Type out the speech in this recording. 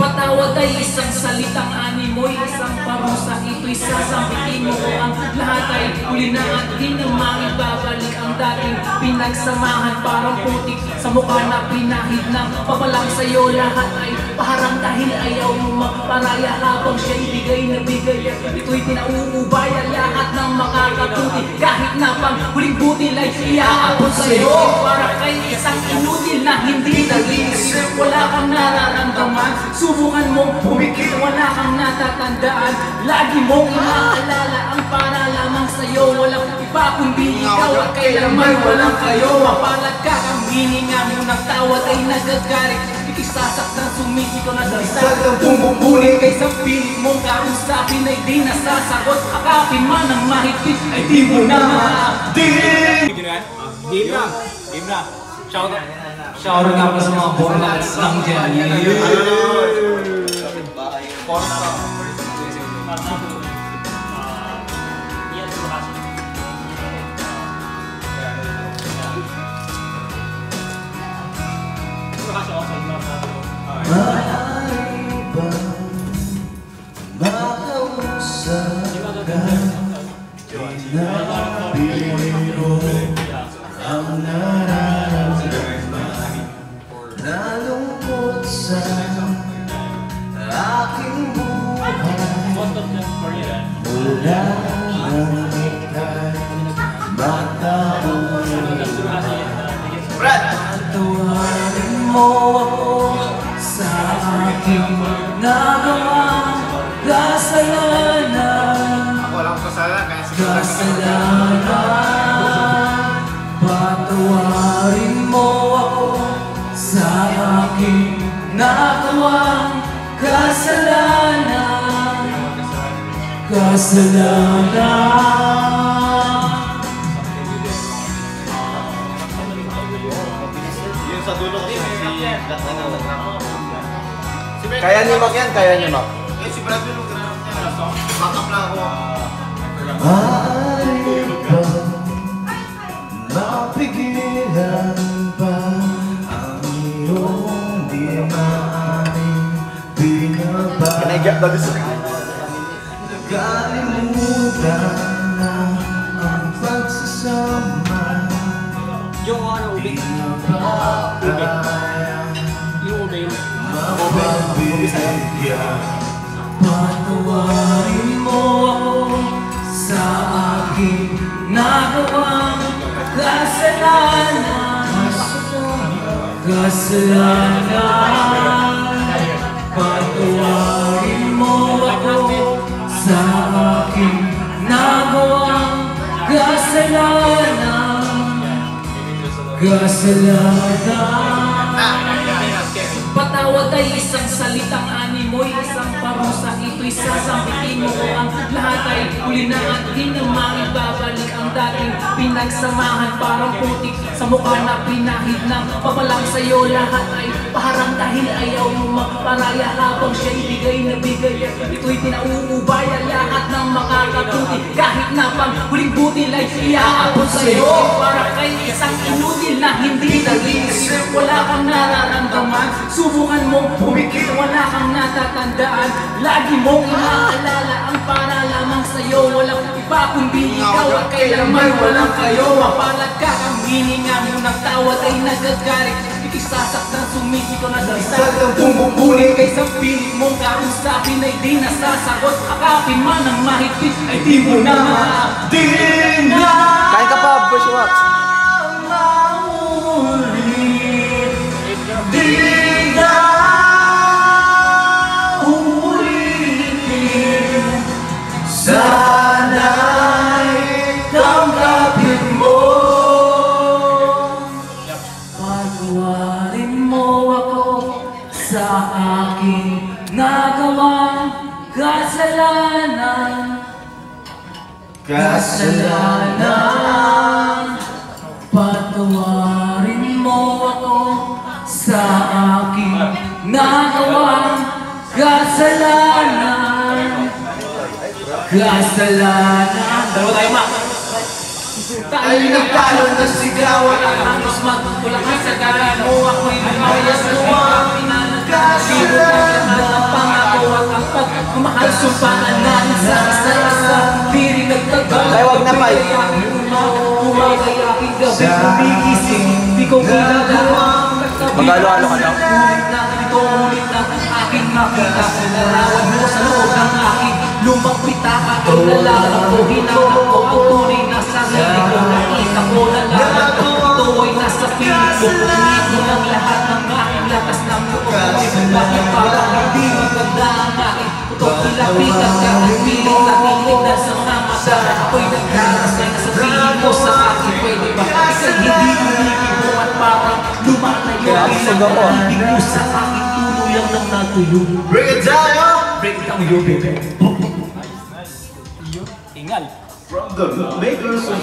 Patawad ay isang salitang animoy, isang parusa, ito'y sasampitin mo ko ang lahat ay huli na at di na maibabalik ang dating pinagsamahan. Parang putik sa mukha na pinahid ng papalang sa'yo, lahat ay paharang dahil ayaw mo magparaya habang siya'y bigay na bigay. Ito'y pinauubaya lahat ng makakabuti, kahit na pang huling butil ay iaabot sa'yo. Para kay isang inutil na hindi nag-iisip, wala kang nararamdaman, subukan mong humikit, wala kang natatandaan. Lagi mong inaalala ang para lamang sa'yo, walang iba kundi ikaw at kailanman walang kayo. Mapalat ka ang hininga mo ng tawad ay nagagalit, ikisasaktan sumisigaw na dalisal ng bumbubunin. Kaysa pilit mong kausapin ay di nasasagot, akapin man ang mahigpit ay di mo na maabdin. Game na! Game na! Shoutout nga pa sa mga borlats lang dyan. Maaari bang makausap ka? Di na biro ang nararamdaman, nalungkot sa aking buhay. Mula nang ika'y matauhan, patawarin mo ako sa aking nagawang kasalanan. Patawarin mo ako sa aking nagawang kasalanan. Yun sa dulo kasi kaya ni Mac yan, kaya ni Mac. Eh, si Brad yung nagranap niya. Bakap lang ako. Maaari ba mapigilan pa ang iyong di maaaring pinagbago? Nakalimutan na ang pagsasama. Yung ano, ube. Yung ube. Patawarin mo ako sa aking nagawang kasalanan. Patawarin mo ako sa aking nagawang kasalanan. Patawad ay isang salitang animoy, isang parusa, ito'y sasampitin mo ko ang lahat ay huli na at di na maibabalik ang dating pinagsamahan. Parang putik sa mukha na pinahid ng papalang sa'yo, lahat ay paharang dahil ayaw mo magparaya habang siya'y bigay na bigay. Ito'y pinauubaya lahat ng makakabuti, kahit na pang huling butil ay iaabot sa'yo. Para kay isang inutil na hindi nag-iisip, wala kang nararamdaman, subukan mong humikit, wala kang natatandaan. Lagi mong inaalala ang para lamang sa'yo, walang iba kundi ikaw at kailanman walang kayo. Mapalat ka ang hininga mo ng tawad ay nagagalit, ikisasaktan sumisigaw na dalisal ng bumbubunin. Kaysa pilit mong kausapin ay di nasasagot, akapin man ang mahigpit ay di mo na maabdin. Kain ka pa, Boy Wax. Sana'y tanggapin mo. Patawarin mo ako sa aking nagawang kasalanan. Patawarin mo ako sa aking nagawang kasalanan. Dalawa tayo, Mac. Tayo nagtalo na sigawan ang hangos magpulakan sa garan mo. Ako'y mayas luwang pinanagkasilan ng pangako at ang pagmamahal sumpanan natin sa isa-isa. Di rin nagtagal. Ay, wag na, Pai. Umagay aking gabi kumigising. Di ko ginagawa. Mag-alo-alo ka lang. Ulit na aking makita. Larawan mo sa loob ng aking lumang pitaka. Inalalang ko, hinanap ko ang tunay na sarili ko. Nakita ko na lahat ko. Ito ay nasa piling ko. Pumit mo ng lahat ng aking lakas ng loob ko. Bakit parang hindi maganda ang aking putok? Ilapitan ka at piling nakiligdan sa mga mata. Ako'y nagdarasay na sabihin mo sa akin. Pwede ba? Ika'y hindi umikibo at parang lumalayo. Pinag-ibig mo sa akin. Tuloy lang nang natuyo. Break it down, yo! Break it down, yo, baby. Ingal. From the makers of